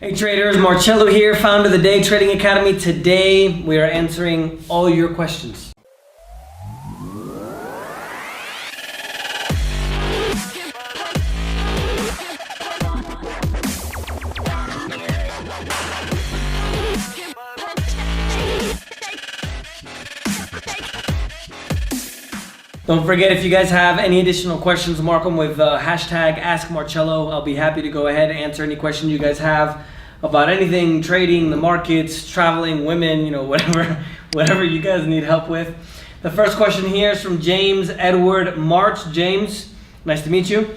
Hey traders, Marcello here, founder of the Day Trading Academy. Today we are answering all your questions. Don't forget, if you guys have any additional questions, mark them with hashtag AskMarcello. I'll be happy to go ahead and answer any questions you guys have about anything, trading, the markets, traveling, women, whatever you guys need help with. The first question here is from James Edward March. James, nice to meet you.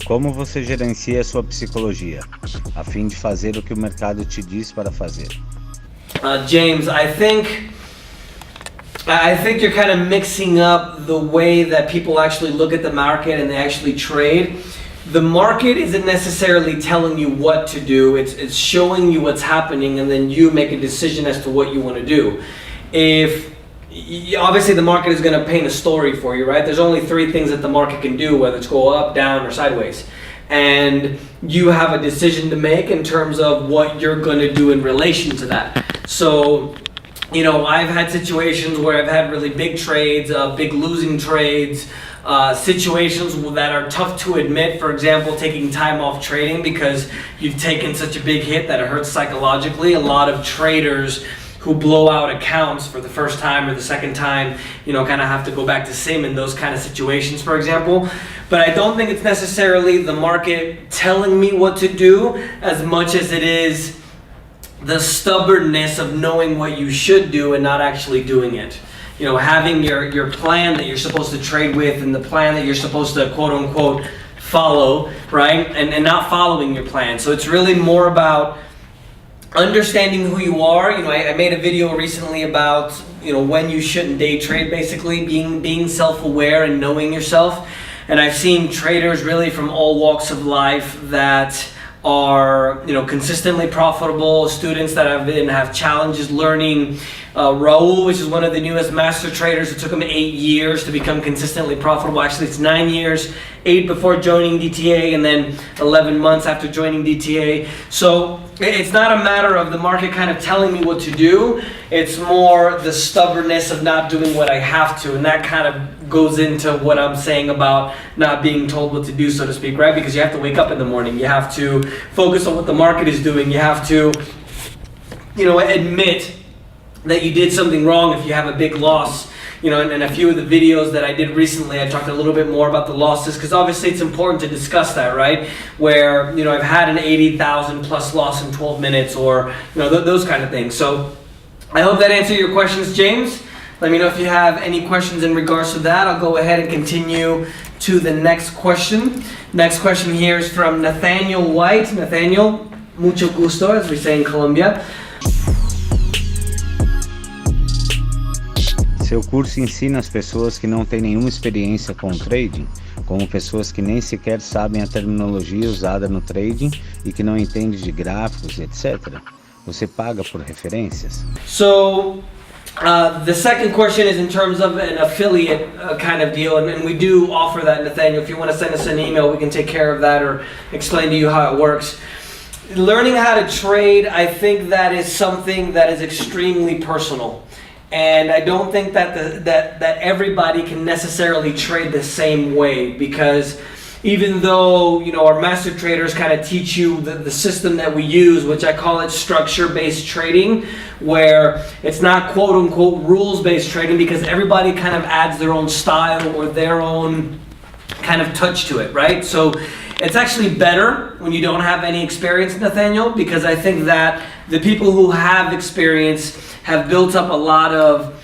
Como você gerencia a sua psicologia, a fim de fazer o que o mercado te diz para fazer? James, I think you're kind of mixing up the way that people actually look at the market and they actually trade. The market isn't necessarily telling you what to do. It's showing you what's happening, and then you make a decision as to what you want to do. Obviously the market is going to paint a story for you, right? There's only three things that the market can do, whether it's go up, down, or sideways. And you have a decision to make in terms of what you're going to do in relation to that. So, I've had situations where I've had really big trades, big losing trades, situations that are tough to admit. For example, taking time off trading because you've taken such a big hit that it hurts psychologically. A lot of traders who blow out accounts for the first time or the second time, kind of have to go back to sim in those kind of situations, for example. But I don't think it's necessarily the market telling me what to do as much as it is the stubbornness of knowing what you should do and not actually doing it. Having your plan that you're supposed to trade with and the plan that you're supposed to quote unquote follow, right? And not following your plan. So it's really more about understanding who you are. I made a video recently about when you shouldn't day trade, basically being self-aware and knowing yourself. And I've seen traders really from all walks of life that are consistently profitable, students that have challenges learning. Raul, which is one of the newest master traders, it took him 8 years to become consistently profitable. Actually, it's 9 years, 8 before joining DTA, and then 11 months after joining DTA. So it's not a matter of the market kind of telling me what to do. It's more the stubbornness of not doing what I have to, and that kind of goes into what I'm saying about not being told what to do, so to speak, right? Because you have to wake up in the morning. You have to focus on what the market is doing. You have to, admit that you did something wrong if you have a big loss. And a few of the videos that I did recently, I talked a little bit more about the losses, because obviously it's important to discuss that, right? Where, I've had an 80,000 plus loss in 12 minutes or, those kind of things. So I hope that answered your questions, James. Let me know if you have any questions in regards to that. I'll go ahead and continue to the next question. Next question here is from Nathaniel White. Nathaniel, mucho gusto, as we say in Colombia. Seu curso ensina as pessoas que não têm nenhuma experiência com o trading, como pessoas que nem sequer sabem a terminologia usada no trading e que não entendem de gráficos, etc. Você paga por referências? So, the second question is in terms of an affiliate kind of deal, and we do offer that, Nathaniel. If you want to send us an email, we can take care of that or explain to you how it works. Learning how to trade, I think that is something that is extremely personal. And I don't think that that everybody can necessarily trade the same way, because even though our master traders kind of teach you the system that we use, which I call it structure-based trading, where it's not quote-unquote rules-based trading, because everybody kind of adds their own style or their own kind of touch to it, right? So it's actually better when you don't have any experience, Nathaniel, because I think that the people who have experience have built up a lot of,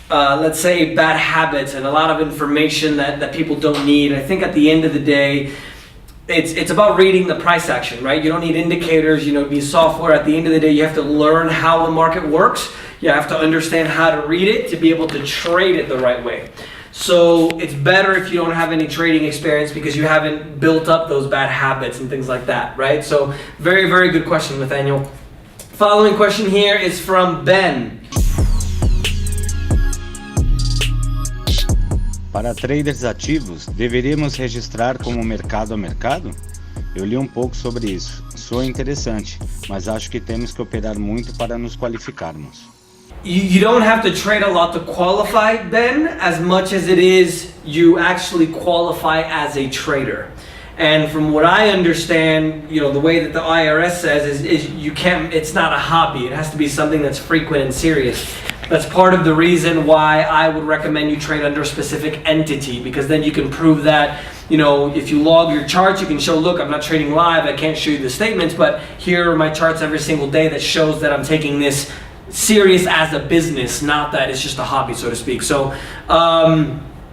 let's say, bad habits and a lot of information that people don't need. I think at the end of the day, it's about reading the price action, right? You don't need indicators, be software. At the end of the day, you have to learn how the market works. You have to understand how to read it to be able to trade it the right way. So it's better if you don't have any trading experience, because you haven't built up those bad habits and things like that, right? So very, very good question, Nathaniel. Following question here is from Ben. Para traders ativos, deveríamos registrar como mercado a mercado? Eu li um pouco sobre isso. Soa interessante, mas acho que temos que operar muito para nos qualificarmos. You don't have to trade a lot to qualify, Ben, as much as it is you actually qualify as a trader. And from what I understand, you know, the way that the IRS says is you can't, it's not a hobby. It has to be something that's frequent and serious. That's part of the reason why I would recommend you trade under a specific entity, because then you can prove that, you know, if you log your charts, you can show, look, I'm not trading live, I can't show you the statements, but here are my charts every single day that shows that I'm taking this serious as a business, not that it's just a hobby, so to speak. So,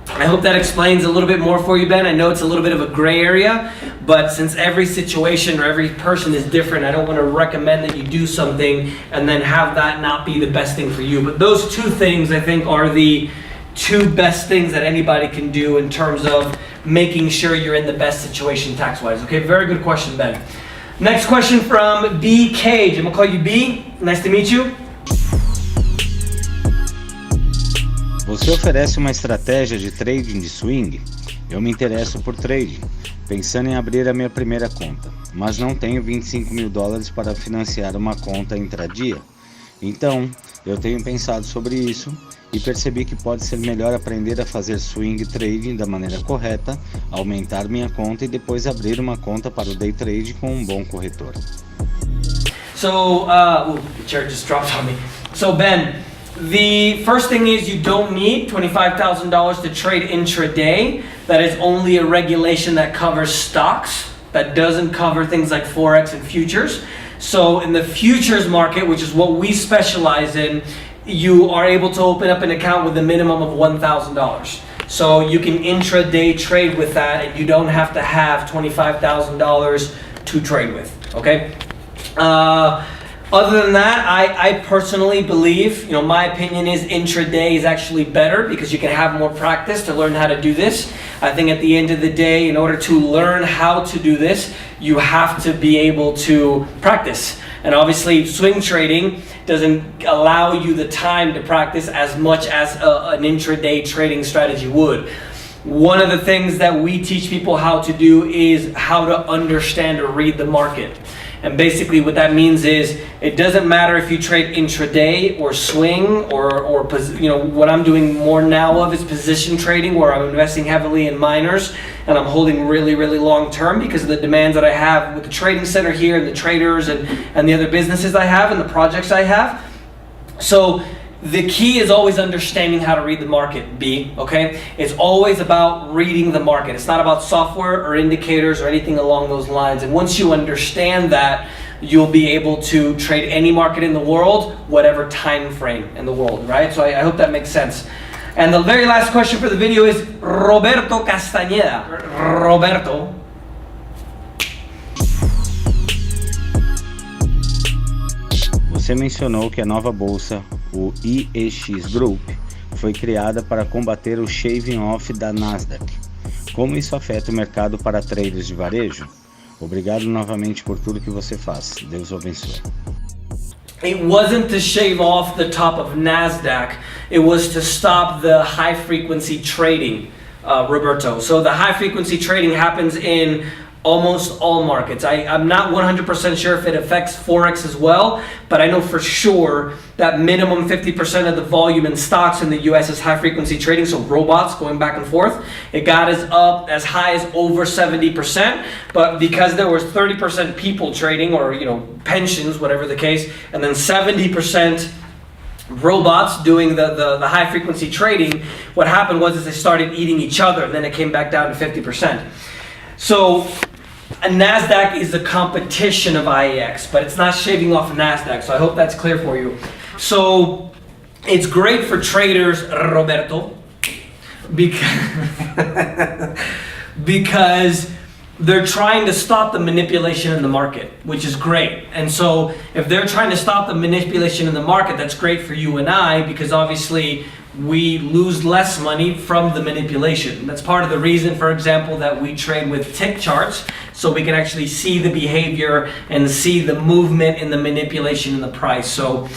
I hope that explains a little bit more for you, Ben. I know it's a little bit of a gray area, but since every situation or every person is different, I don't want to recommend that you do something and then have that not be the best thing for you. But those two things, I think, are the two best things that anybody can do in terms of making sure you're in the best situation tax-wise. Okay, very good question, Ben. Next question from B. Cage. I'm going to call you B. Nice to meet you. Você oferece uma estratégia de trading de swing? Eu me interesso por trading, pensando em abrir a minha primeira conta, mas não tenho $25.000 para financiar uma conta intradia. Então, eu tenho pensado sobre isso e percebi que pode ser melhor aprender a fazer swing trading da maneira correta, aumentar minha conta e depois abrir uma conta para o day trade com um bom corretor. So, the chair just dropped on me. So, Ben, the first thing is you don't need $25,000 to trade intraday. That is only a regulation that covers stocks. That doesn't cover things like Forex and futures. So in the futures market, which is what we specialize in, you are able to open up an account with a minimum of $1,000. So you can intraday trade with that, and you don't have to have $25,000 to trade with, okay? Other than that, I personally believe, you know, my opinion is intraday is actually better because you can have more practice to learn how to do this. I think at the end of the day, in order to learn how to do this, you have to be able to practice. And obviously, swing trading doesn't allow you the time to practice as much as an intraday trading strategy would. One of the things that we teach people how to do is how to understand or read the market. And basically what that means is it doesn't matter if you trade intraday or swing or you know, what I'm doing more now of is position trading, where I'm investing heavily in miners and I'm holding really, really long term because of the demands that I have with the trading center here and the traders and the other businesses I have and the projects I have. So the key is always understanding how to read the market, B, okay? It's always about reading the market. It's not about software or indicators or anything along those lines. And once you understand that, you'll be able to trade any market in the world, whatever time frame in the world, right? So I hope that makes sense. And the very last question for the video is Roberto Castañeda. Roberto. Você mencionou que a nova bolsa, o IEX Group, foi criada para combater o shaving off da Nasdaq. Como isso afeta o mercado para traders de varejo? Obrigado novamente por tudo que você faz. Deus o abençoe. It wasn't to shave off the top of Nasdaq. It was to stop the high frequency trading, Roberto. So the high frequency trading happens in almost all markets. I'm not 100% sure if it affects Forex as well, but I know for sure that minimum 50% of the volume in stocks in the US is high frequency trading, so robots going back and forth. It got us up as high as over 70%, but because there was 30% people trading, or you know, pensions, whatever the case, and then 70% robots doing the high frequency trading, what happened was is they started eating each other, and then it came back down to 50%. So a Nasdaq is a competition of IEX, but it's not shaving off Nasdaq, so I hope that's clear for you. So it's great for traders, Roberto, because they're trying to stop the manipulation in the market, which is great. And so if they're trying to stop the manipulation in the market, that's great for you and I, because obviously we lose less money from the manipulation. That's part of the reason, for example, that we trade with tick charts, so we can actually see the behavior and see the movement in the manipulation in the price. So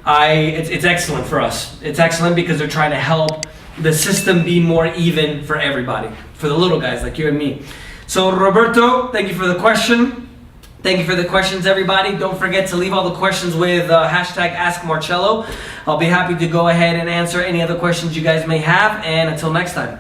it's excellent for us. It's excellent because they're trying to help the system be more even for everybody, for the little guys like you and me. So Roberto, thank you for the question. Thank you for the questions, everybody. Don't forget to leave all the questions with hashtag Ask Marcello. I'll be happy to go ahead and answer any other questions you guys may have. And until next time.